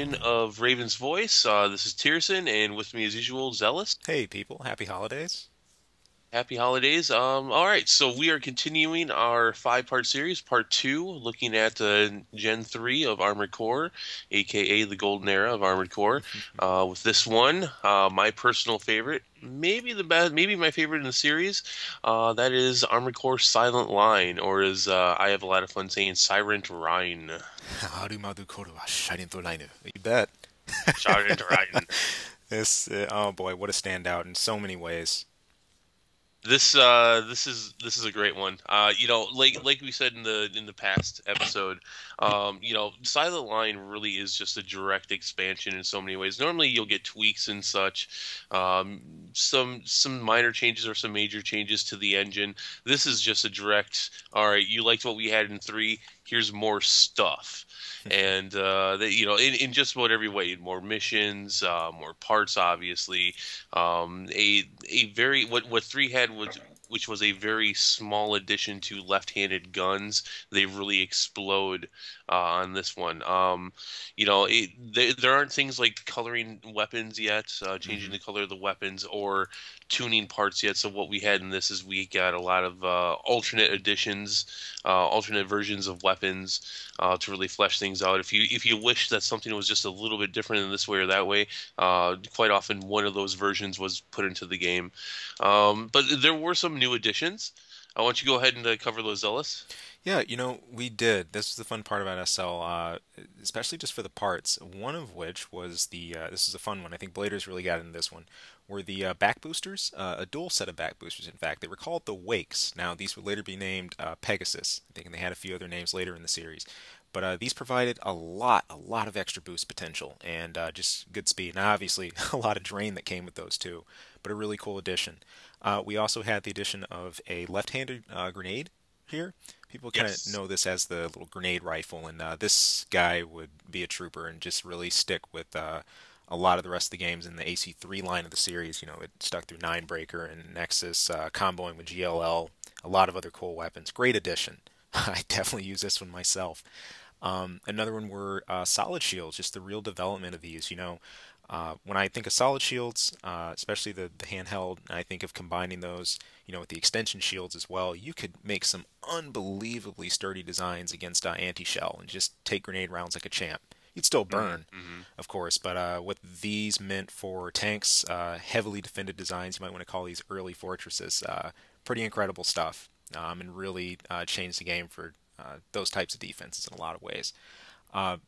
edition of Raven's Voice. This is Tierson, and with me as usual, Zealous. Hey people, happy holidays. Happy holidays. All right, so we are continuing our five-part series, part two, looking at Gen 3 of Armored Core, aka the golden era of Armored Core. With this one, my personal favorite, maybe the best, maybe my favorite in the series, that is Armored Core Silent Line, or as I have a lot of fun saying, Silent Rhine. You bet. Silent Rhine. Oh boy, what a standout in so many ways. This is a great one. Like we said in the past episode, Silent Line really is just a direct expansion in so many ways. Normally you'll get tweaks and such, some minor changes or some major changes to the engine. This is just a direct, all right, you liked what we had in three, here's more stuff. And in just about every way, more missions, more parts, obviously, a very what three had was which was a very small addition to left-handed guns. They really explode on this one. There aren't things like coloring weapons yet, changing Hmm. the color of the weapons, or tuning parts yet. So what we had in this is we got a lot of alternate additions, alternate versions of weapons to really flesh things out. If you wish that something was just a little bit different in this way or that way, quite often one of those versions was put into the game. But there were some new additions. I want you to go ahead and cover those, Ellis. Yeah, we did. This is the fun part about SL, especially just for the parts. One of which was this is a fun one. I think Bladers really got into this one. Were the back boosters, a dual set of back boosters, in fact. They were called the Wakes. Now, these would later be named Pegasus, I think, and they had a few other names later in the series. But these provided a lot of extra boost potential and just good speed. Now, obviously, a lot of drain that came with those too, but a really cool addition. We also had the addition of a left-handed grenade here. People kind of Yes. know this as the little grenade rifle, and this guy would be a trooper and just really stick with a lot of the rest of the games in the AC3 line of the series. It stuck through Ninebreaker and Nexus, comboing with GLL, a lot of other cool weapons. Great addition. I definitely use this one myself. Another one were solid shields, just the real development of these. When I think of solid shields, especially the handheld, I think of combining those, with the extension shields as well. You could make some unbelievably sturdy designs against anti-shell and just take grenade rounds like a champ. You'd still Hmm. burn, Hmm. of course, but what these meant for tanks, heavily defended designs, you might want to call these early fortresses, pretty incredible stuff, and really changed the game for those types of defenses in a lot of ways.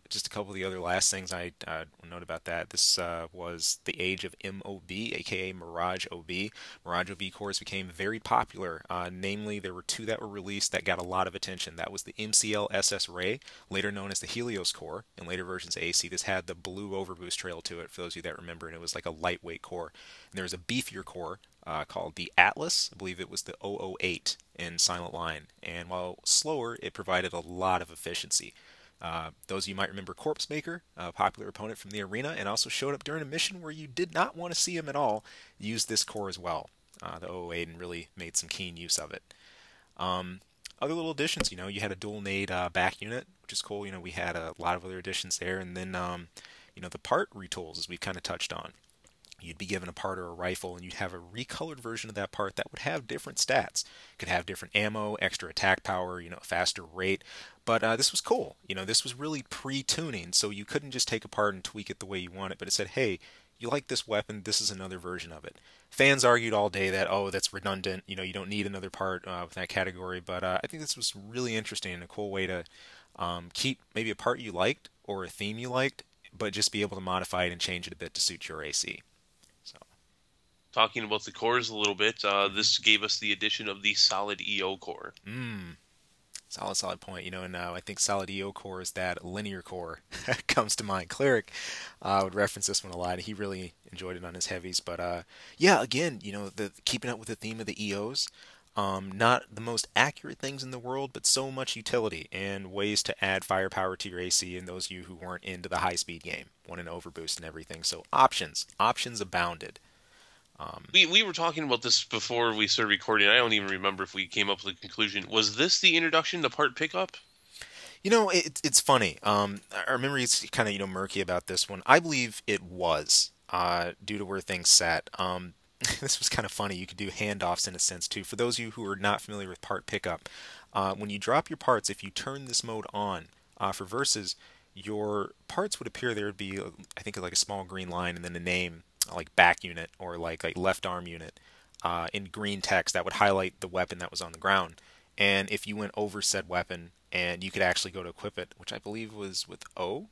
Just a couple of the other last things I will note about that. This was the age of MOB, aka Mirage OB. Mirage OB cores became very popular. Namely, there were two that were released that got a lot of attention. That was the MCL SS Ray, later known as the Helios core. In later versions of AC, this had the blue overboost trail to it, for those of you that remember, and it was like a lightweight core. And there was a beefier core called the Atlas. I believe it was the 008 in Silent Line. And while slower, it provided a lot of efficiency. Those of you might remember Corpse Maker, a popular opponent from the arena, and also showed up during a mission where you did not want to see him at all, used this core as well, the 008, and really made some keen use of it. Um, Other little additions, you had a dual nade back unit, which is cool. We had a lot of other additions there, and then, the part retools, as we've kind of touched on. You'd be given a part or a rifle, and you'd have a recolored version of that part that would have different stats. It could have different ammo, extra attack power, faster rate. But this was cool. This was really pre-tuning, so you couldn't just take a part and tweak it the way you want it. But it said, hey, you like this weapon, this is another version of it. Fans argued all day that, oh, that's redundant. You don't need another part with that category. But I think this was really interesting and a cool way to keep maybe a part you liked or a theme you liked, but just be able to modify it and change it a bit to suit your AC. So. Talking about the cores a little bit, Mhm. this gave us the addition of the solid EO core. Mm, solid point. And I think solid EO core is that linear core comes to mind. Cleric would reference this one a lot. He really enjoyed it on his heavies. But yeah, again, the keeping up with the theme of the EOs. Not the most accurate things in the world, but so much utility and ways to add firepower to your AC. And those of you who weren't into the high-speed game, wanting to overboost and everything. So options abounded. Um, We were talking about this before we started recording. I don't even remember if we came up with a conclusion. Was this the introduction to part pickup? It's funny. Our memory is kind of, murky about this one. I believe it was, due to where things sat. This was kind of funny. You could do handoffs in a sense too. For those of you who are not familiar with part pickup, when you drop your parts, if you turn this mode on, for verses, your parts would appear. There would be, I think, like a small green line and then a name, like back unit or like left arm unit, in green text that would highlight the weapon that was on the ground. And if you went over said weapon, and you could actually go to equip it, which I believe was with O,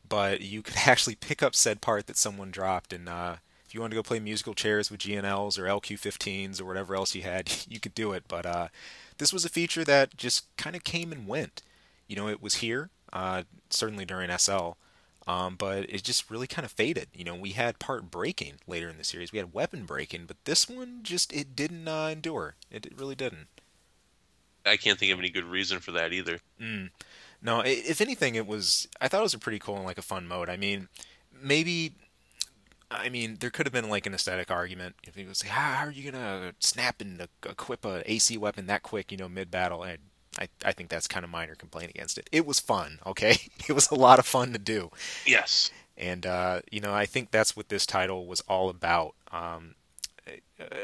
but you could actually pick up said part that someone dropped, and if you wanted to go play musical chairs with GNLs or LQ15s or whatever else you had, you could do it. But this was a feature that just kind of came and went. It was here, certainly during SL, but it just really kind of faded. We had part breaking later in the series. We had weapon breaking, but this one just, it didn't endure. It really didn't. I can't think of any good reason for that either. Mm. No, if anything, I thought it was a pretty cool and like a fun mode. Maybe, there could have been like an aesthetic argument if people say, how are you gonna snap and equip a AC weapon that quick, mid battle? I think that's kind of minor complaint against it. It was fun, okay? It was a lot of fun to do. Yes. And, I think that's what this title was all about.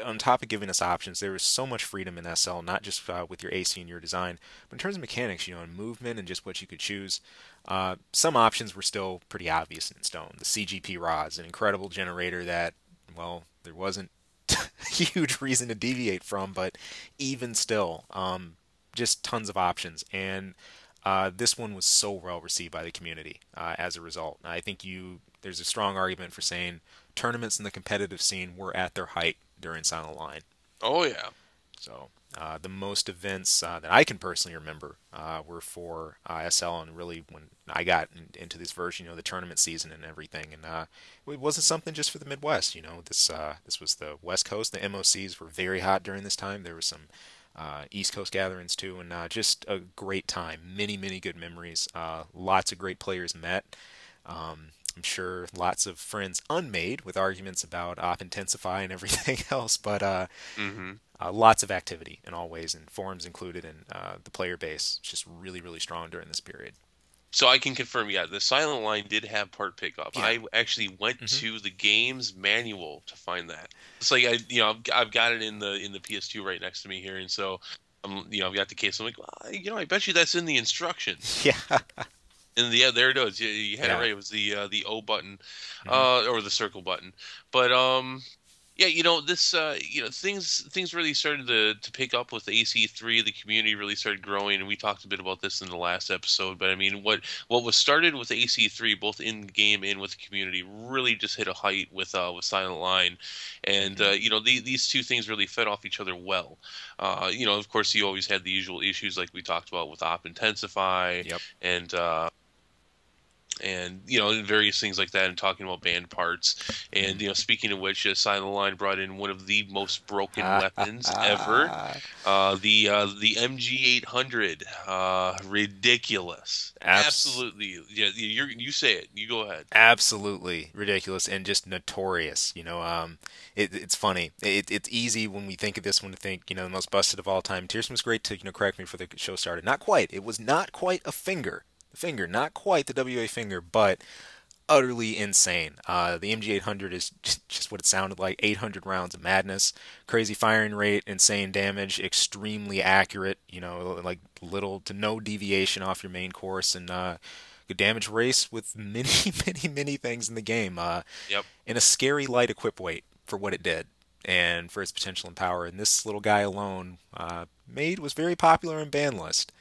On top of giving us options, there was so much freedom in SL, not just with your AC and your design, but in terms of mechanics, and movement and just what you could choose. Some options were still pretty obvious in stone. The CGP rods, an incredible generator that, well, there wasn't a huge reason to deviate from, but even still, just tons of options. And this one was so well received by the community as a result. I think there's a strong argument for saying tournaments in the competitive scene were at their height during Silent Line. Oh yeah. So the most events that I can personally remember were for SL, and really when I got into this version, the tournament season and everything. And it wasn't something just for the Midwest. This was the West Coast. The MOCs were very hot during this time. There was some East Coast gatherings too, and just a great time. Many, many good memories. Lots of great players met. I'm sure lots of friends unmade with arguments about op intensify and everything else, but Mm-hmm. lots of activity in all ways, and forums included, and the player base just really, really strong during this period. So I can confirm, yeah, the Silent Line did have part pickup. Yeah. I actually went Hmm. to the game's manual to find that. It's like I've got it in the PS2 right next to me here, and so I've got the case. I'm like, well, I bet you that's in the instructions. Yeah. And yeah, there it is. You had it Yeah. right. It was the O button, Hmm. or the circle button. But yeah, this things really started to pick up with AC3. The community really started growing, and we talked a bit about this in the last episode. But I mean, what was started with AC3, both in game and with the community, really just hit a height with Silent Line, and Hmm. these two things really fed off each other well. Of course, you always had the usual issues like we talked about with Op Intensify Yep. and various things like that, and talking about banned parts. And Hmm. speaking of which, Silent Line brought in one of the most broken weapons ever, the MG800. Ridiculous, Abs- absolutely. Yeah, you say it. You go ahead. Absolutely ridiculous and just notorious. It's funny. It's easy when we think of this one to think, the most busted of all time. Tearson was great to, correct me before the show started. Not quite. It was not quite a finger. The finger, not quite the WA finger, but utterly insane. The MG800 is just what it sounded like. 800 rounds of madness, crazy firing rate, insane damage, extremely accurate, like little to no deviation off your main course, and good damage race with many, many, many things in the game. Yep. And a scary light equip weight for what it did and for its potential and power. And this little guy alone was very popular in ban list.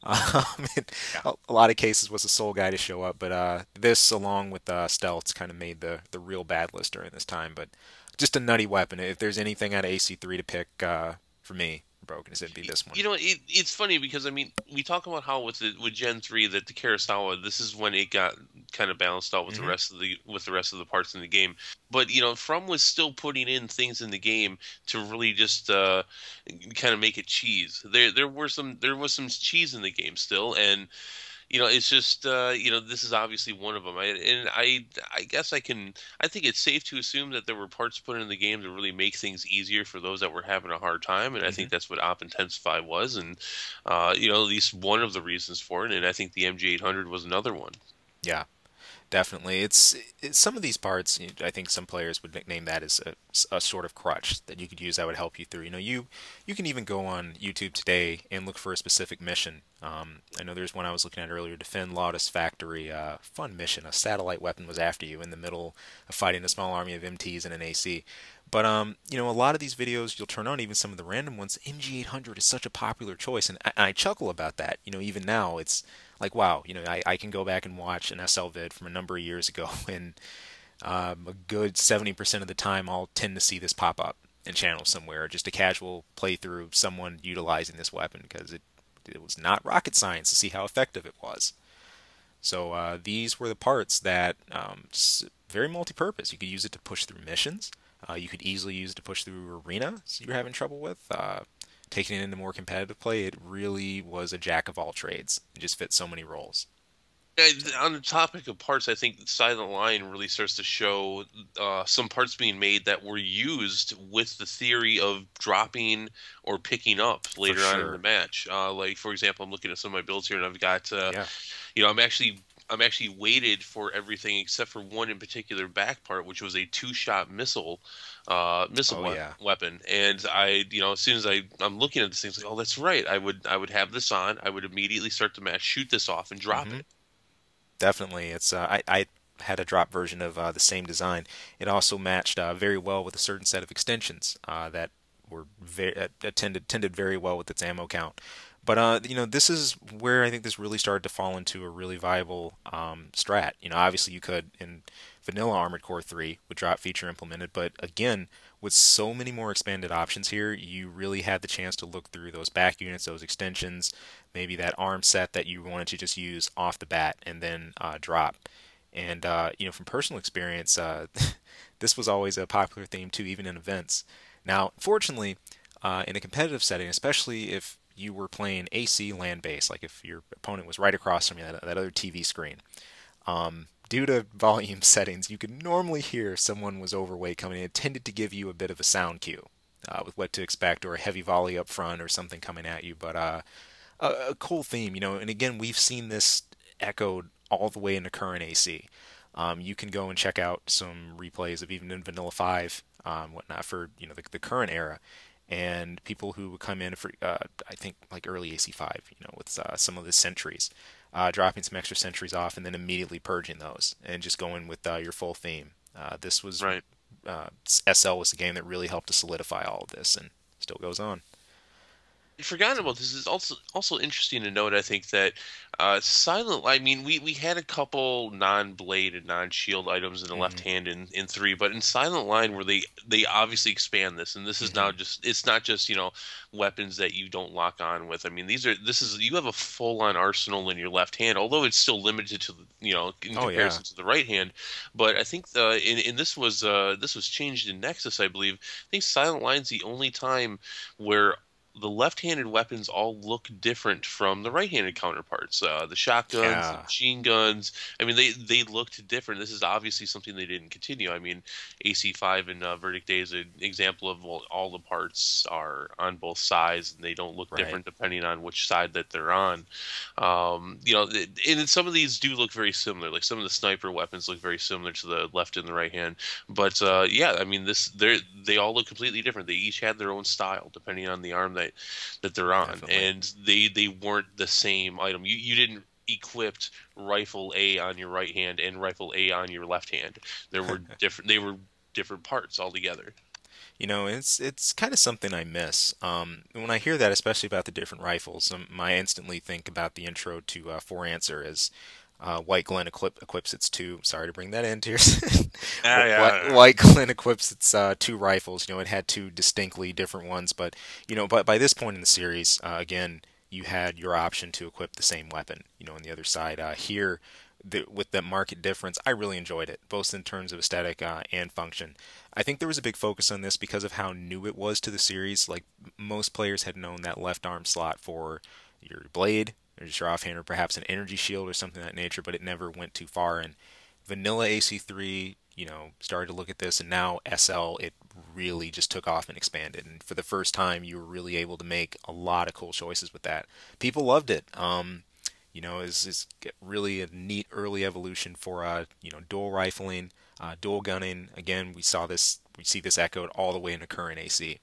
In Yeah. a lot of cases was a sole guy to show up, but this, along with stealths, kind of made the real bad list during this time. But just a nutty weapon. If there's anything out of AC3 to pick for me, broken, it'd be this one. It's funny because I mean, we talk about how with Gen 3 that the Kurosawa, this is when it got kind of balanced out with Hmm. the rest of the parts in the game. But From was still putting in things in the game to really just kind of make it cheese. There was some cheese in the game still, and it's just this is obviously one of them. I guess I think it's safe to assume that there were parts put in the game to really make things easier for those that were having a hard time, and I Hmm. think that's what Op Intensify was, and at least one of the reasons for it, and I think the MG800 was another one. Yeah. Definitely, it's some of these parts. I think some players would nickname that as a sort of crutch that you could use that would help you through. You can even go on YouTube today and look for a specific mission. I know there's one I was looking at earlier: Defend Lotus Factory. Fun mission. A satellite weapon was after you in the middle of fighting a small army of MTs and an AC. But a lot of these videos you'll turn on, even some of the random ones. MG800 is such a popular choice, and I chuckle about that. Even now it's like, wow, I can go back and watch an SL vid from a number of years ago, and a good 70% of the time I'll tend to see this pop up in channel somewhere, just a casual playthrough, someone utilizing this weapon because it was not rocket science to see how effective it was. So these were the parts that very multi-purpose. You could use it to push through missions. You could easily use it to push through arenas you're having trouble with. Taking it into more competitive play, it really was a jack of all trades. It just fit so many roles. On the topic of parts, I think Silent Line really starts to show some parts being made that were used with the theory of dropping or picking up For later on in the sure. match. Like for example, I'm looking at some of my builds here, and I've got Yeah. I'm actually weighted for everything except for one in particular back part, which was a two-shot Oh yeah. weapon. And as soon as I'm looking at this thing, it's like, oh, that's right. I would have this on. I would immediately start the match, shoot this off, and drop Hmm. it. Definitely. It's I had a drop version of the same design. It also matched very well with a certain set of extensions that were tended very well with its ammo count. But this is where I think this really started to fall into a really viable strat. Obviously you could in vanilla Armored Core 3 with drop feature implemented, but again, with so many more expanded options here, you really had the chance to look through those back units, those extensions, maybe that arm set that you wanted to just use off the bat and then drop. And from personal experience, this was always a popular theme too, even in events. Now, fortunately, in a competitive setting, especially if you were playing AC land based, like if your opponent was right across from you, that other TV screen, due to volume settings, you could normally hear someone was overweight coming in. It tended to give you a bit of a sound cue with what to expect, or a heavy volley up front, or something coming at you. But a cool theme, and again, we've seen this echoed all the way into current AC. You can go and check out some replays of even in Vanilla 5, whatnot, for the current era, and people who would come in for I think like early AC5, with some of the sentries, dropping some extra sentries off and then immediately purging those and just going with your full theme. This was Right. SL was the game that really helped to solidify all of this, and still goes on. I'd forgotten So about this. Is also interesting to note. I think that Silent. I mean, we had a couple non-blade and non-shield items in the left hmm hand in three, but in Silent Line, where they obviously expand this, and this is now hmm just it's not just weapons that you don't lock on with. I mean, this is you have a full-on arsenal in your left hand, although it's still limited to in oh yeah, comparison to the right hand. But I think in this was changed in Nexus, I believe. I think Silent Line's the only time where the left-handed weapons all look different from the right-handed counterparts. The shotguns, the yeah, machine guns. I mean, they looked different. This is obviously something they didn't continue. I mean, AC5 and Verdict Day is an example of, well, all the parts are on both sides and they don't look right. different depending on which side that they're on. And some of these do look very similar. Like some of the sniper weapons look very similar to the left and the right hand. But yeah, I mean, they all look completely different. They each had their own style depending on the arm that they're on, Definitely. and they weren't the same item. You didn't equipped rifle A on your right hand and rifle A on your left hand. There were different. They were different parts altogether. It's kind of something I miss. When I hear that, especially about the different rifles, I instantly think about the intro to For Answer as White Glen equips its two. Sorry to bring that into here. Ah, yeah. White Glen equips its two rifles. It had two distinctly different ones, but but by this point in the series, again, you had your option to equip the same weapon. On the other side, here with the market difference, I really enjoyed it, both in terms of aesthetic and function. I think there was a big focus on this because of how new it was to the series. Like most players had known that left arm slot for your blade, or just your offhand, or perhaps an energy shield or something of that nature, but it never went too far. And vanilla AC3, started to look at this, and now SL, it really just took off and expanded. And for the first time, you were really able to make a lot of cool choices with that. People loved it. Is really a neat early evolution for dual rifling, dual gunning. Again, we see this echoed all the way into current AC,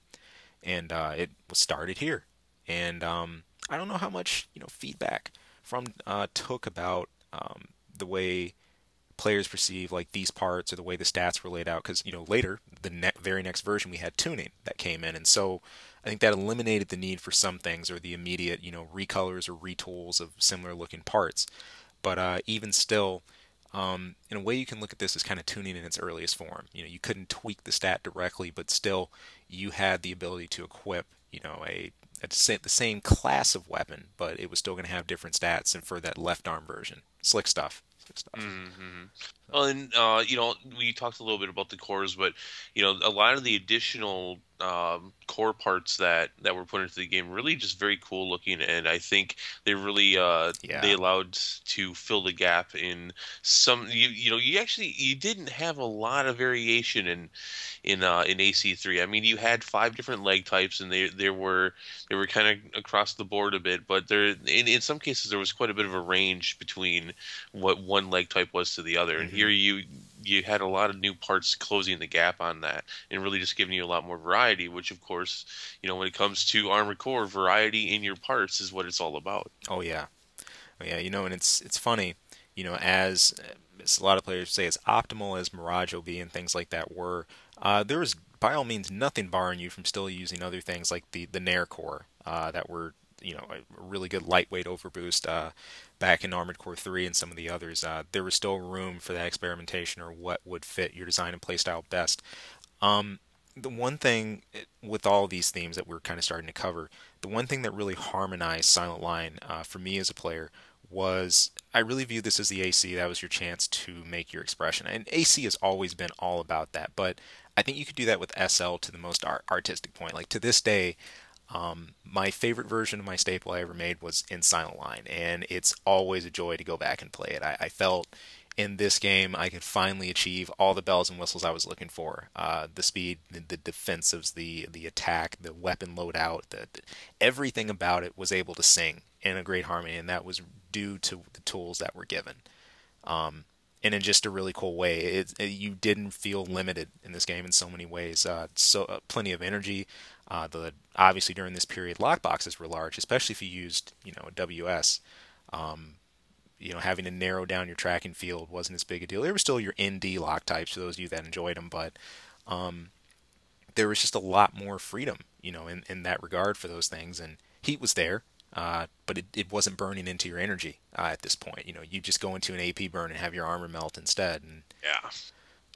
and it was started here. And I don't know how much feedback from took about the way players perceive like these parts or the way the stats were laid out, because later the very next version we had tuning that came in, and so I think that eliminated the need for some things or the immediate recolors or retools of similar looking parts. But even still, in a way you can look at this as kind of tuning in its earliest form. You couldn't tweak the stat directly, but still you had the ability to equip the same class of weapon, but it was still going to have different stats, and for that left arm version, slick stuff. Slick stuff. Mm-hmm. Well, and we talked a little bit about the cores, but a lot of the additional core parts that were put into the game really just very cool looking, and I think they really they Yeah. allowed to fill the gap in some. You didn't have a lot of variation in AC3. I mean, you had five different leg types, and they were kind of across the board a bit, but in some cases there was quite a bit of a range between what one leg type was to the other. And Hmm. here you had a lot of new parts closing the gap on that and really just giving you a lot more variety, which of course, when it comes to Armored Core, variety in your parts is what it's all about. Oh yeah. Oh yeah. And it's funny. As a lot of players say, as optimal as Mirage OB and things like that were, there was by all means nothing barring you from still using other things like the Nair core that were a really good lightweight overboost back in Armored Core 3 and some of the others. There was still room for that experimentation or what would fit your design and playstyle best. The one thing with all these themes that we're kind of starting to cover, the one thing that really harmonized Silent Line for me as a player was I really view this as the AC. That was your chance to make your expression. And AC has always been all about that, but I think you could do that with SL to the most artistic point. Like to this day, my favorite version of my staple I ever made was in Silent Line, and it's always a joy to go back and play it. I felt in this game I could finally achieve all the bells and whistles I was looking for. The speed, the defensives, the attack, the weapon loadout, everything about it was able to sing in a great harmony, and that was due to the tools that were given. And in just a really cool way, you didn't feel limited in this game in so many ways. Plenty of energy. Obviously during this period, lockboxes were large, especially if you used a WS. Having to narrow down your tracking field wasn't as big a deal. There were still your ND lock types for those of you that enjoyed them, but there was just a lot more freedom, in that regard for those things. And heat was there, but it wasn't burning into your energy at this point. You just go into an AP burn and have your armor melt instead. And Yeah.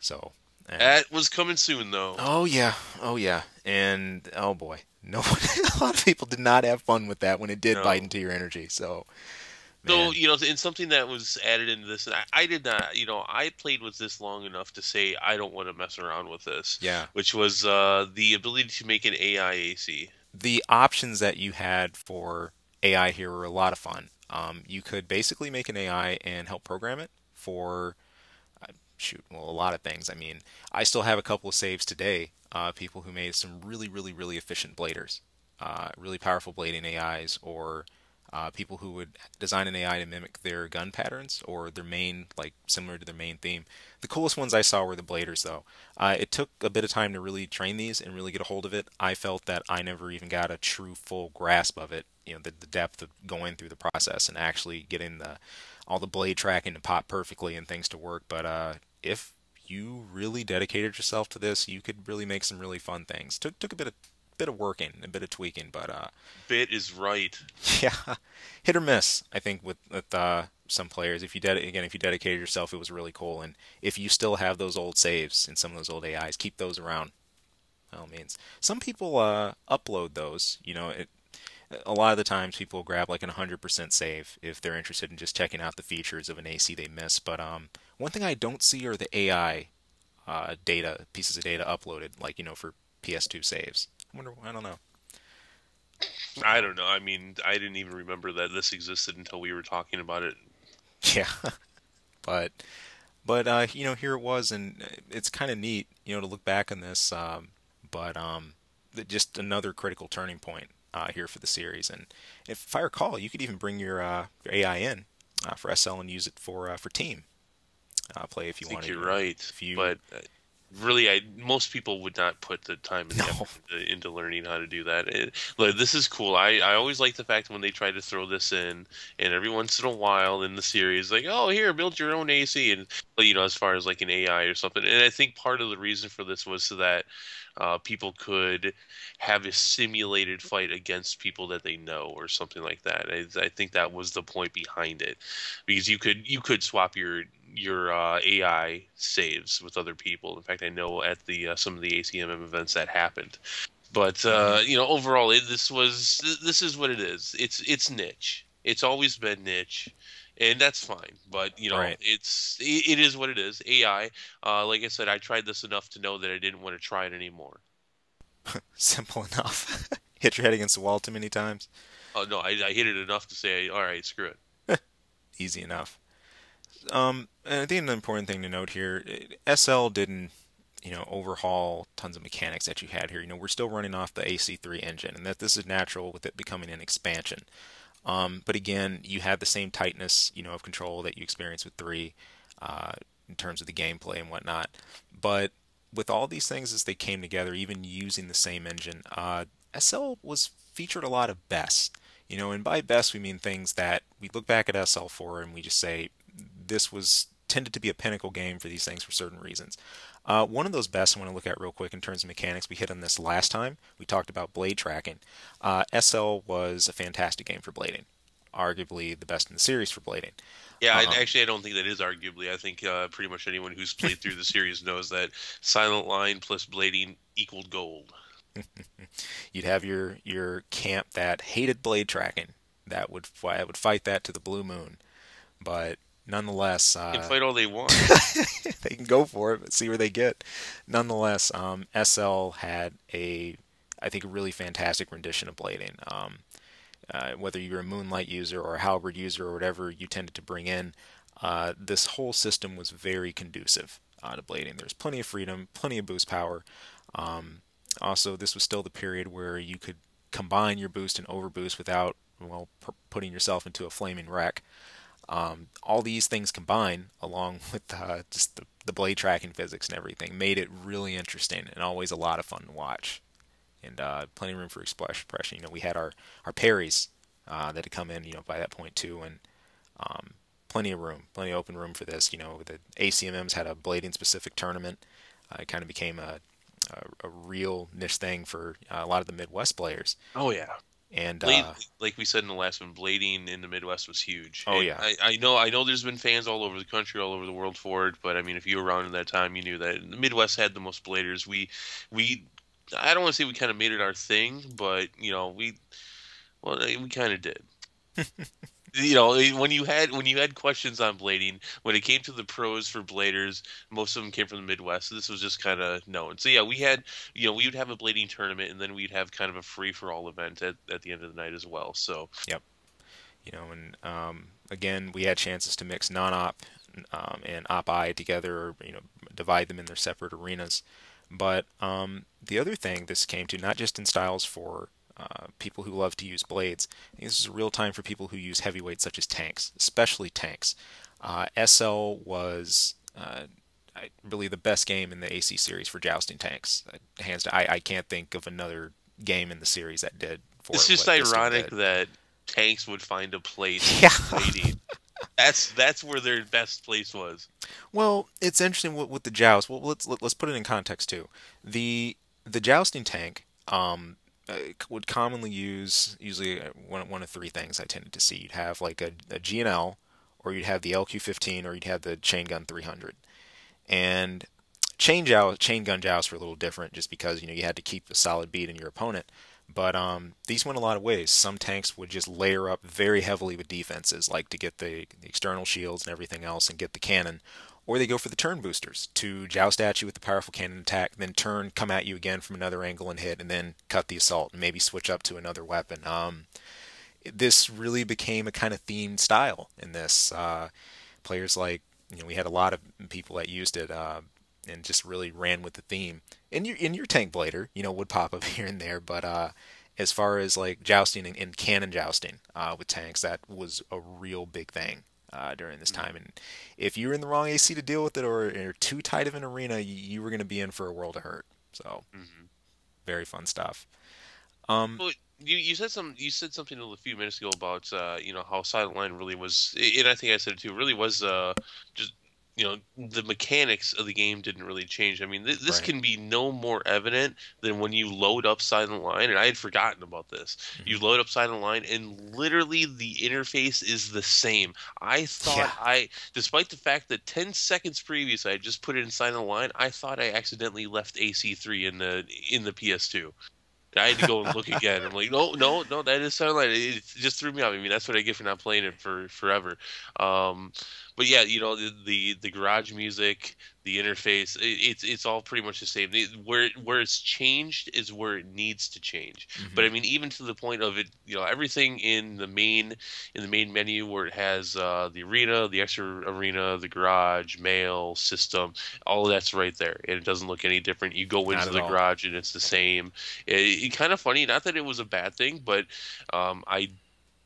so, That was coming soon, though. oh yeah, oh yeah, and oh boy, no, a lot of people did not have fun with that when it did bite No. into your energy. So, So, man, in something that was added into this, and I did not, I played with this long enough to say I don't want to mess around with this, yeah, which was the ability to make an AIAC. the options that you had for AI here were a lot of fun. You could basically make an AI and help program it for a lot of things. I mean, I still have a couple of saves today. People who made some really, really, really efficient bladers, really powerful blading AIs, or people who would design an AI to mimic their gun patterns or their main, like similar to their main theme. The coolest ones I saw were the bladers, though. It took a bit of time to really train these and really get a hold of it. I felt that I never even got a true full grasp of it. The depth of going through the process and actually getting all the blade tracking to pop perfectly and things to work. But if you really dedicated yourself to this, you could really make some really fun things. Took a bit of working, a bit of tweaking, but Bit is right. yeah, hit or miss. I think with some players, if you dedicated yourself, it was really cool. And if you still have those old saves in some of those old AIs, keep those around. By all means, some people upload those. A lot of the times people grab like an 100% save if they're interested in just checking out the features of an AC they miss. But one thing I don't see are the AI pieces of data uploaded, like for PS2 saves. I don't know. I don't know. I mean, I didn't even remember that this existed until we were talking about it. Yeah, but here it was, and it's kind of neat, to look back on this. But just another critical turning point here for the series. And if I recall, you could even bring your AI in for SL and use it for team play if I you think wanted. you're right, If you but really, most people would not put the time and the no, effort into learning how to do that. Like, this is cool. I always like the fact when they try to throw this in, and every once in a while in the series, like, oh, here, build your own AC, and as far as like an AI or something. And I think part of the reason for this was so that people could have a simulated fight against people that they know or something like that. I think that was the point behind it, because you could swap your AI saves with other people. In fact, I know at the some of the ACMM events that happened. But hmm overall, this is what it is. It's niche. It's always been niche, and that's fine. But right, it is what it is. AI. Like I said, I tried this enough to know that I didn't want to try it anymore. simple enough. Hit your head against the wall too many times. Oh no, I hit it enough to say, all right, screw it. Easy enough. And I think the important thing to note here, SL didn't, overhaul tons of mechanics that you had here. We're still running off the AC3 engine, and that this is natural with it becoming an expansion. But again, you have the same tightness, of control that you experience with 3 in terms of the gameplay and whatnot. But with all these things as they came together, even using the same engine, SL was featured a lot of best. And by best we mean things that we look back at SL for and we just say this was tended to be a pinnacle game for these things for certain reasons. One of those best I want to look at real quick in terms of mechanics, we hit on this last time. We talked about blade tracking. SL was a fantastic game for blading, arguably the best in the series for blading. Yeah, Um, actually, I don't think that is arguably. I think pretty much anyone who's played through the series knows that Silent Line plus blading equaled gold. you'd have your camp that hated blade tracking that would fight that to the blue moon, but nonetheless, Can fight all they want. they can go for it, but see where they get. Nonetheless, SL had I think, a really fantastic rendition of blading. Whether you're a Moonlight user or a Halberd user or whatever you tended to bring in, this whole system was very conducive to blading. There's plenty of freedom, plenty of boost power. Also, this was still the period where you could combine your boost and overboost without, putting yourself into a flaming wreck. All these things combined, along with just the blade tracking physics and everything, made it really interesting and always a lot of fun to watch. And plenty of room for expression. We had our parries that had come in, by that point too, and plenty of room, plenty of open room for this. The ACMMs had a blading specific tournament. It kind of became a real niche thing for a lot of the Midwest players. Oh yeah. And Blade, like we said in the last one, blading in the Midwest was huge. oh yeah, I know there's been fans all over the country, all over the world for it, but I mean, if you were around in that time, you knew that the Midwest had the most bladers. We, I don't want to say we kind of made it our thing, but we kind of did. When you had questions on blading, when it came to the pros for bladers, most of them came from the Midwest. So this was just kind of known. So yeah, we would have a blading tournament, and then we'd have kind of a free for all event at the end of the night as well. So yep. And again, we had chances to mix non-op and op-I together, or divide them in their separate arenas. But the other thing this came to, not just in styles for people who love to use blades, I think this is a real time for people who use heavyweights such as tanks, especially tanks. SL was really the best game in the AC series for jousting tanks. Hands down, I can't think of another game in the series that did for it's it just what this game ironic did. that tanks would find a place Yeah. in blading. That's where their best place was. Well, it's interesting with the joust. Well, let's put it in context too. The jousting tank would commonly use usually one of 3 things I tended to see. You'd have like a G&L, or you'd have the LQ-15, or you'd have the chain gun 300. And chain gun jousts were a little different, just because you had to keep a solid beat in your opponent. But these went a lot of ways. Some tanks would just layer up very heavily with defenses, like to get the external shields and everything else, and get the cannon. Or they go for the turn boosters to joust at you with the powerful cannon attack, then turn, come at you again from another angle and hit, and then cut the assault and maybe switch up to another weapon. This really became a kind of themed style in this. Players like, we had a lot of people that used it and just really ran with the theme. In your tank blader, would pop up here and there, but as far as like jousting and cannon jousting with tanks, that was a real big thing during this time. And if you were in the wrong AC to deal with it, or too tight of an arena, you were going to be in for a world of hurt. So Mm-hmm. very fun stuff. Um, Well, you said something a few minutes ago about how Silent Line really was, and I think I said it too. Really was just the mechanics of the game didn't really change. I mean, this right. can be no more evident than when you load up Silent Line, and I had forgotten about this. Hmm. You load up Silent Line, and literally the interface is the same. I Yeah. thought despite the fact that 10 seconds previous I had just put it in Silent Line, I thought I accidentally left AC3 in the PS2. I had to go and look again. I'm like, no, no, no, that is Silent Line. It just threw me off. I mean, that's what I get for not playing it for forever. Um, but yeah, the garage music, the interface, it's all pretty much the same. Where it's changed is where it needs to change. But Hmm. I mean, even to the point of it, everything in the main menu where it has the arena, the extra arena, the garage, mail, system, all of that's right there, and it doesn't look any different. You go Not into at the all. garage and it's the same. It kind of funny, not that it was a bad thing, but I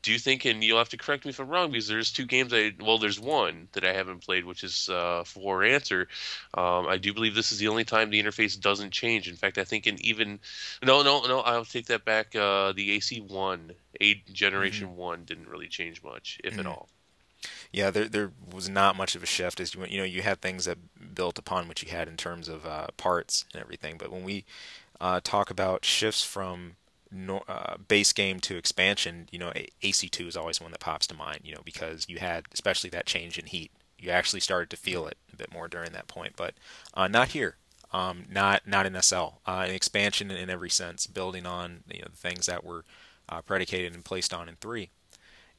do think, and you'll have to correct me if I'm wrong, because there's two games there's one that I haven't played, which is For Answer. I do believe this is the only time the interface doesn't change. In fact, I think no, no, no, I'll take that back. The AC1, A Hmm. Generation 1 didn't really change much, if at Hmm. all. Yeah, there was not much of a shift as you had things that built upon what you had in terms of parts and everything. But when we talk about shifts from base game to expansion, AC2 is always one that pops to mind, because you had especially that change in heat. You actually started to feel it a bit more during that point, but not here. Not in SL. An expansion in every sense, building on the things that were predicated and placed on in three.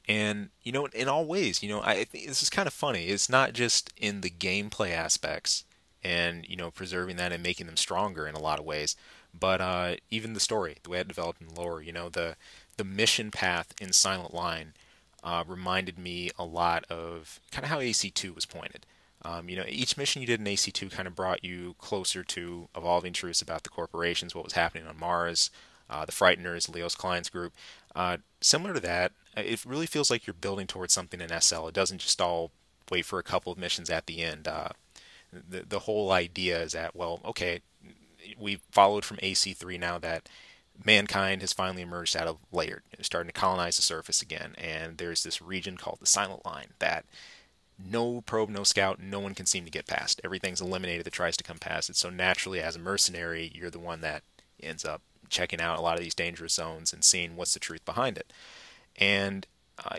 And in all ways, I think this is kind of funny. It's not just in the gameplay aspects and preserving that and making them stronger in a lot of ways, but even the story, the way it developed in lore. The mission path in Silent Line reminded me a lot of kind of how AC2 was pointed. Each mission you did in AC2 kind of brought you closer to evolving truths about the corporations, what was happening on Mars, the Frighteners, Leos Klein's group. Similar to that, it really feels like you're building towards something in SL. It doesn't just all wait for a couple of missions at the end. The whole idea is that, well, okay, we've followed from AC3 now that mankind has finally emerged out of Laird, starting to colonize the surface again, and there's this region called the Silent Line that no probe, no scout, no one can seem to get past. Everything's eliminated that tries to come past it. So naturally, as a mercenary, you're the one that ends up checking out a lot of these dangerous zones and seeing what's the truth behind it. And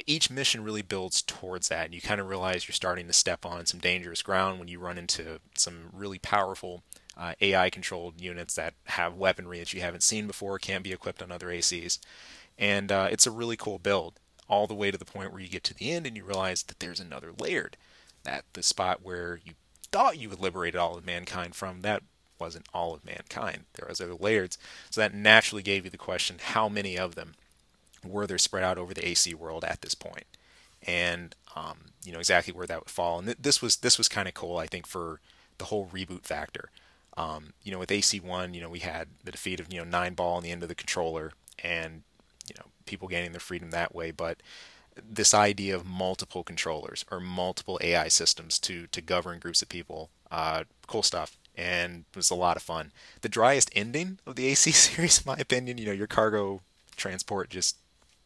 each mission really builds towards that. And you kind of realize you're starting to step on some dangerous ground when you run into some really powerful AI controlled units that have weaponry that you haven't seen before, can't be equipped on other ACs. And it's a really cool build, all the way to the point where you get to the end and you realize that there's another Laird. That the spot where you thought you had liberated all of mankind from, that wasn't all of mankind. There was other Lairds. So that naturally gave you the question, how many of them were there spread out over the AC world at this point? And exactly where that would fall. And this was kind of cool, I think, for the whole reboot factor. With AC1, we had the defeat of 9 ball on the end of the controller, and people gaining their freedom that way. But this idea of multiple controllers or multiple AI systems to govern groups of people, cool stuff, and it was a lot of fun. The driest ending of the AC series, in my opinion, your cargo transport just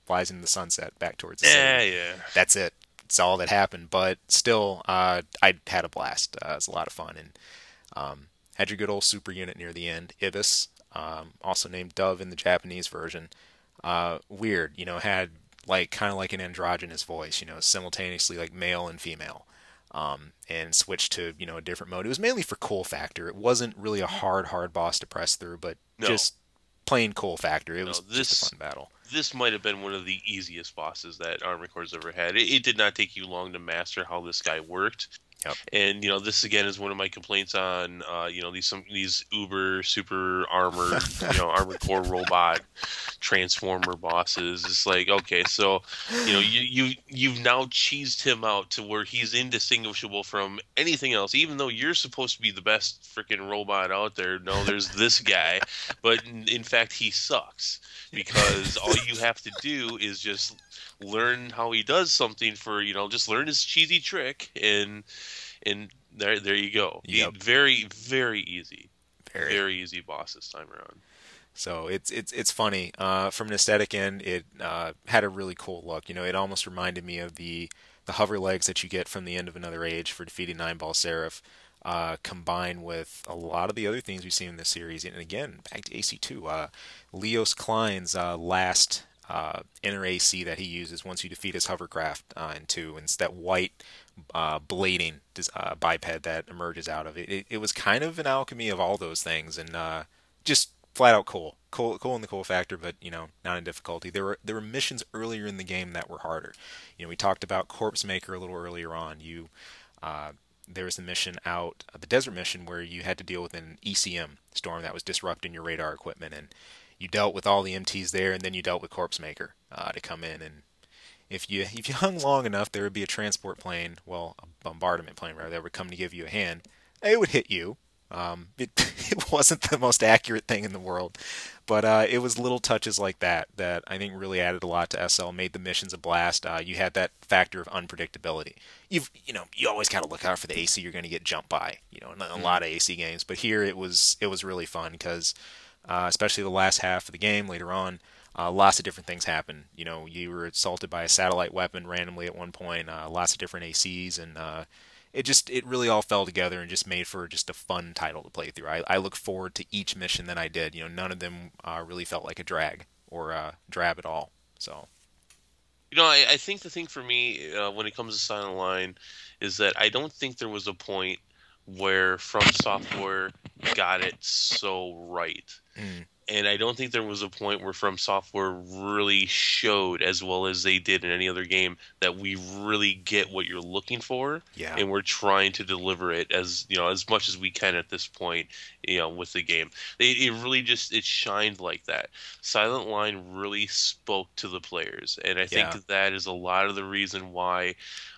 flies into the sunset back towards the city. Yeah, yeah. That's it. It's all that happened. But still, I had a blast. It was a lot of fun, and had your good old super unit near the end, Ibis, also named Dove in the Japanese version. Weird, had like kind of like an androgynous voice, simultaneously like male and female. And switched to a different mode. It was mainly for cool factor. It wasn't really a hard boss to press through, but No, just plain cool factor. It no. was just a fun battle. This might have been one of the easiest bosses that Armored Core's ever had. It did not take you long to master how this guy worked. Yep. And this again is one of my complaints on these uber super armored armored core robot transformer bosses. It's like, okay, so you've now cheesed him out to where he's indistinguishable from anything else, even though you're supposed to be the best freaking robot out there. No, there's this guy, but in fact he sucks, because all you have to do is just learn how he does something for just learn his cheesy trick, and there you go. Yep. Very, very easy. Very. Very easy boss this time around. So it's funny. From an aesthetic end, it had a really cool look. It almost reminded me of the hover legs that you get from the end of Another Age for defeating Nine Ball Seraph, combined with a lot of the other things we've seen in this series. And again, back to AC2, Leos Klein's last inner AC that he uses once you defeat his hovercraft in 2, and it's that white blading biped that emerges out of it. It was kind of an alchemy of all those things, and just flat out cool in the cool factor, but not in difficulty. There were missions earlier in the game that were harder. We talked about Corpse Maker a little earlier on. There was the mission out, the desert mission, where you had to deal with an ECM storm that was disrupting your radar equipment, and you dealt with all the MTs there, and then you dealt with Corpse Maker to come in. And if you hung long enough, there would be a transport plane, well, a bombardment plane rather, that would come to give you a hand. It would hit you. It wasn't the most accurate thing in the world, but it was little touches like that that I think really added a lot to SL, made the missions a blast. You had that factor of unpredictability. You always got to look out for the AC you're going to get jumped by, in a lot of AC games. But here it was really fun because, especially the last half of the game later on, lots of different things happen. You were assaulted by a satellite weapon randomly at one point. Lots of different ACs, and it really all fell together and just made for just a fun title to play through. I look forward to each mission that I did. None of them really felt like a drag or drab at all. So. I think the thing for me when it comes to Silent Line is that I don't think there was a point where From Software got it so right. Mm. And I don't think there was a point where From Software really showed, as well as they did in any other game, that we really get what you're looking for, Yeah. and we're trying to deliver it as as much as we can at this point, with the game. It really it shined like that. Silent Line really spoke to the players, and I think that is a lot of the reason why,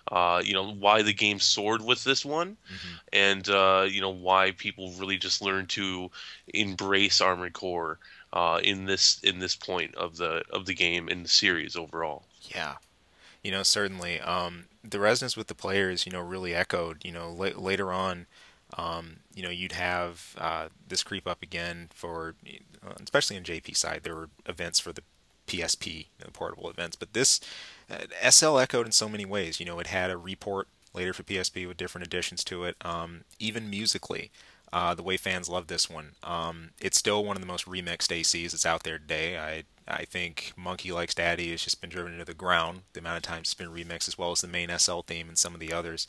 why the game soared with this one, and why people really just learned to embrace Armored Core in this point of the game in the series overall. Yeah, certainly. The resonance with the players, really echoed. Later on, you'd have this creep up again for, especially in JP side, there were events for the PSP, portable events. But this SL echoed in so many ways. It had a report later for PSP with different additions to it. Even musically, the way fans love this one. It's still one of the most remixed ACs that's out there today. I think Monkey Likes Daddy has just been driven into the ground, the amount of times it's been remixed, as well as the main SL theme and some of the others.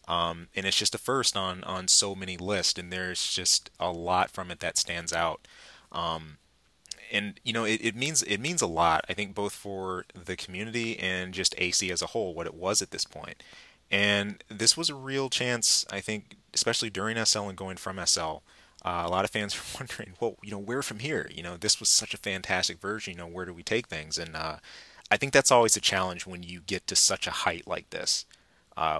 And it's just a first on so many lists, and there's just a lot from it that stands out. And it means a lot, I think, both for the community and just AC as a whole, what it was at this point. And this was a real chance, I think, especially during SL and going from SL. A lot of fans were wondering, well, where from here? This was such a fantastic version. Where do we take things? And I think that's always a challenge when you get to such a height like this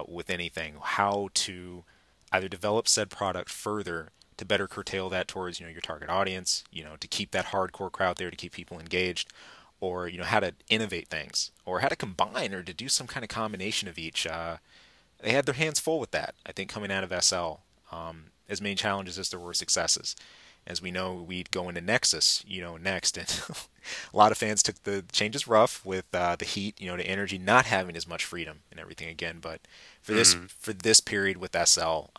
with anything. How to either develop said product further to better curtail that towards your target audience, to keep that hardcore crowd there, to keep people engaged, or how to innovate things, or how to combine, or to do some kind of combination of each. They had their hands full with that, I think, coming out of SL. As many challenges as there were successes. As we know, we'd go into Nexus, next, and a lot of fans took the changes rough with the heat, the energy, not having as much freedom and everything again. But for this period with SL,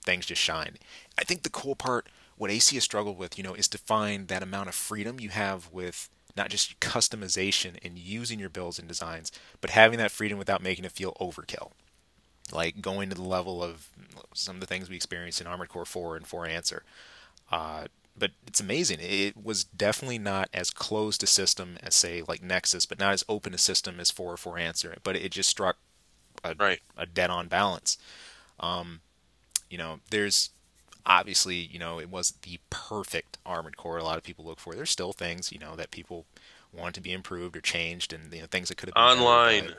things just shine. I think the cool part, what AC has struggled with, is to find that amount of freedom you have with not just customization and using your builds and designs, but having that freedom without making it feel overkill. Like going to the level of some of the things we experienced in Armored Core 4 and 4 Answer. But it's amazing. It was definitely not as closed a system as, say, like Nexus, but not as open a system as 4 or 4 Answer. But it just struck a dead-on balance. There's obviously, it wasn't the perfect Armored Core a lot of people look for. There's still things, that people want to be improved or changed, and things that could have been better, but Online,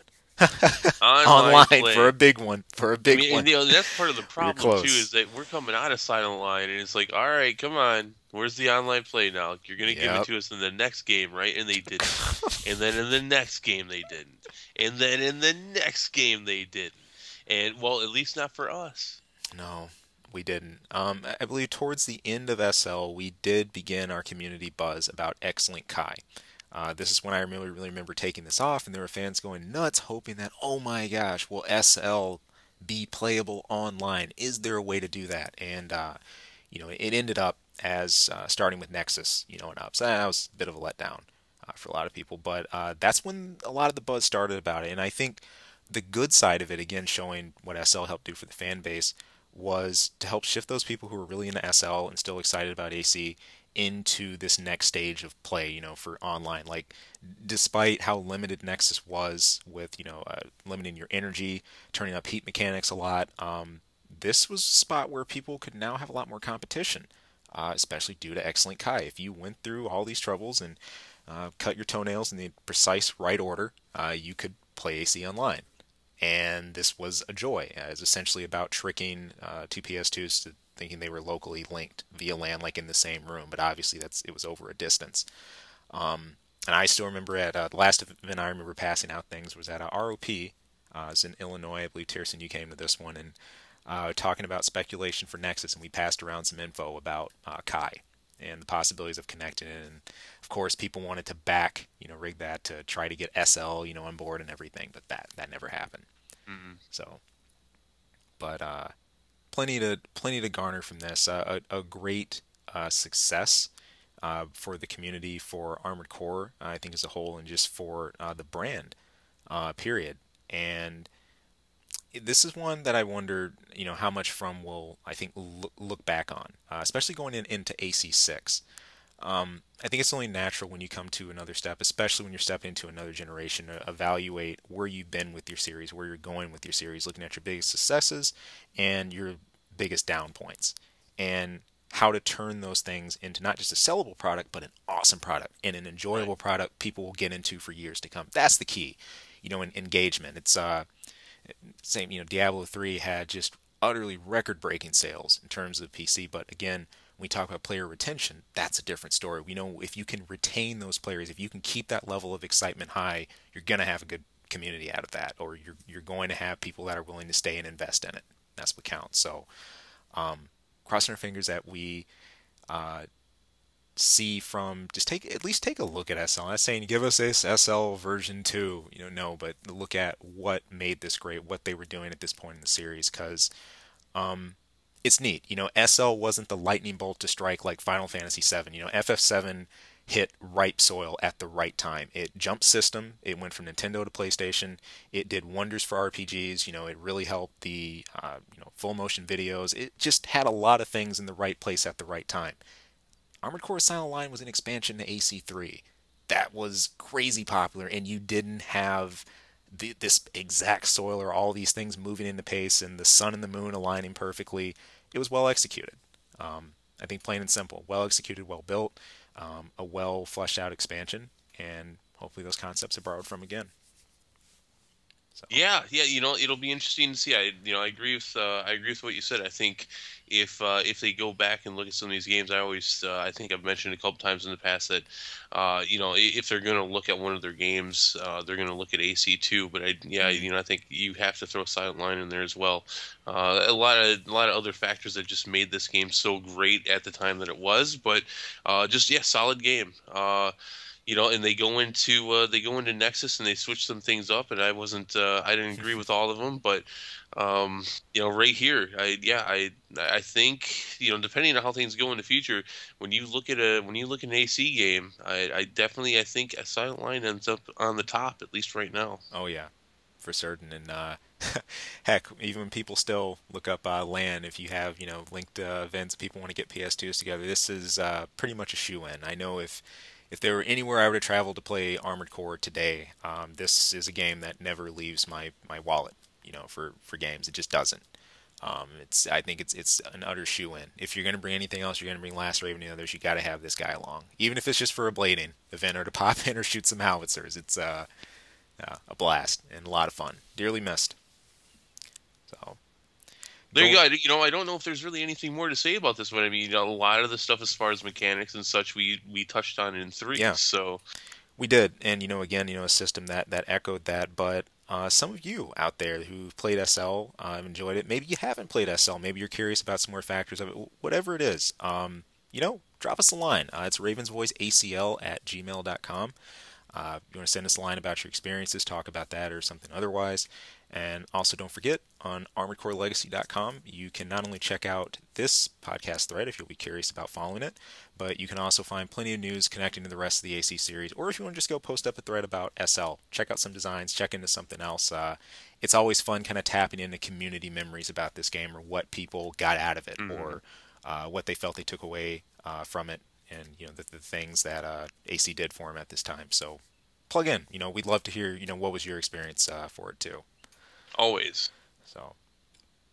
online online for a play. big one, for a I big mean, one. and, that's part of the We were problem too, is close. that we're coming out of Silent Line, and it's like, all right, come on, where's the online play now? You're gonna give it Yep. to us in the next game, right? And they didn't. And then in the next game they didn't. And then in the next game they didn't. And well, at least not for us. No, we didn't. I believe towards the end of SL, we did begin our community buzz about X-Link Kai. This is when I really remember taking this off, and there were fans going nuts, hoping that, oh my gosh, will SL be playable online? Is there a way to do that? And it ended up as starting with Nexus, and up. So that was a bit of a letdown for a lot of people. But that's when a lot of the buzz started about it. And I think the good side of it, again, showing what SL helped do for the fan base, was to help shift those people who were really into SL and still excited about AC into this next stage of play, for online. Like, despite how limited Nexus was with, limiting your energy, turning up heat mechanics a lot, this was a spot where people could now have a lot more competition, especially due to X-Link Kai. If you went through all these troubles and cut your toenails in the precise right order, you could play AC online. And this was a joy. It's essentially about tricking two PS2s to thinking they were locally linked via LAN, like in the same room. But obviously, it was over a distance. And I still remember at the last event I remember passing out things was at ROP. It was in Illinois. I believe, Tierson, you came to this one, and talking about speculation for Nexus, and we passed around some info about Kai and the possibilities of connecting it. And of course, people wanted to rig that to try to get SL, on board and everything, but that never happened. Hmm. So, but plenty to garner from this. A great success for the community, for Armored Core, I think as a whole, and just for the brand, period. And this is one that I wonder, how much from will I think look back on, especially going into AC6. I think it's only natural when you come to another step, especially when you're stepping into another generation, to evaluate where you've been with your series, where you're going with your series, looking at your biggest successes and your biggest down points, and how to turn those things into not just a sellable product, but an awesome product and an Right. enjoyable product people will get into for years to come. That's the key, in engagement. It's same, Diablo 3 had just utterly record-breaking sales in terms of PC, but again, when we talk about player retention, that's a different story. We know if you can retain those players, if you can keep that level of excitement high, you're going to have a good community out of that, or you're going to have people that are willing to stay and invest in it. That's what counts. So, crossing our fingers that we uh, see from just at least take a look at SL. I'm not saying give us this SL version 2, no, but look at what made this great, what they were doing at this point in the series, because it's neat. SL wasn't the lightning bolt to strike like Final Fantasy VII. FF7 hit ripe soil at the right time. It jumped system. It went from Nintendo to PlayStation. It did wonders for RPGs. It really helped the full motion videos. It just had a lot of things in the right place at the right time. Armored Core Silent Line was an expansion to AC3 that was crazy popular, and you didn't have this exact soil or all these things moving into pace and the sun and the moon aligning perfectly. It was well executed. I think plain and simple, well executed, well built, a well fleshed out expansion, and hopefully those concepts are borrowed from again. So, Yeah, yeah, it'll be interesting to see. I agree with what you said. I think if they go back and look at some of these games, I think I've mentioned a couple times in the past that if they're going to look at one of their games, they're going to look at AC2. But yeah, mm, I think you have to throw Silent Line in there as well. A lot of other factors that just made this game so great at the time that it was, but just yeah, solid game. And they go into Nexus and they switch some things up, and I didn't agree with all of them, but right here, I think depending on how things go in the future, when you look at an AC game, I think a Silent Line ends up on the top at least right now. oh yeah, for certain. And heck, even when people still look up LAN, if you have linked events, people want to get PS2s together. This is pretty much a shoe-in. I know if there were anywhere I were to travel to play Armored Core today, this is a game that never leaves my wallet. For games, it just doesn't. I think it's an utter shoe-in. If you're going to bring anything else, you're going to bring Last Raven and the others, you got to have this guy along, even if it's just for a blading event or to pop in or shoot some howitzers. It's a blast and a lot of fun. Dearly missed. So There you go. I don't know if there's really anything more to say about this one. I mean, a lot of the stuff as far as mechanics and such, we touched on in 3. Yeah. So we did, and again, a system that echoed that. But some of you out there who played SL enjoyed it. Maybe you haven't played SL. Maybe you're curious about some more factors of it. Whatever it is, drop us a line. It's ravensvoiceacl@gmail.com. You want to send us a line about your experiences, talk about that or something otherwise. And also don't forget, on armoredcorelegacy.com, you can not only check out this podcast thread if you'll be curious about following it, but you can also find plenty of news connecting to the rest of the AC series. Or if you want to just go post up a thread about SL, check out some designs, check into something else. It's always fun kind of tapping into community memories about this game, or what people got out of it, or what they felt they took away from it, and the things that AC did for them at this time. So plug in. We'd love to hear what was your experience for it too. always. So,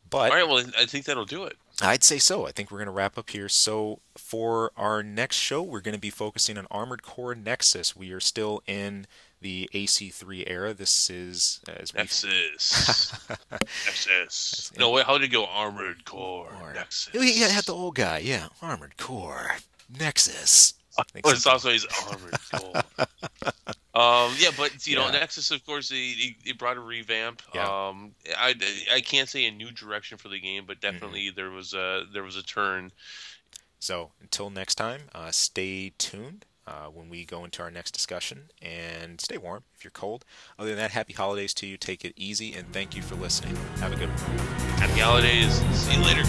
but all right, well, I think that'll do it. I'd say so. I think we're going to wrap up here. So for our next show, we're going to be focusing on Armored Core Nexus. We are still in the AC3 era. This is Nexus. Nexus. No, wait, how did it go? Armored Core Nexus. Yeah, had the old guy. Yeah, Armored Core Nexus. It's also his Armored Core. Yeah, but Nexus, of course, it brought a revamp. Yeah. I can't say a new direction for the game, but definitely there was a turn. So until next time, stay tuned when we go into our next discussion, and stay warm if you're cold. Other than that, happy holidays to you. Take it easy, and thank you for listening. Have a good one. Happy holidays. See you later.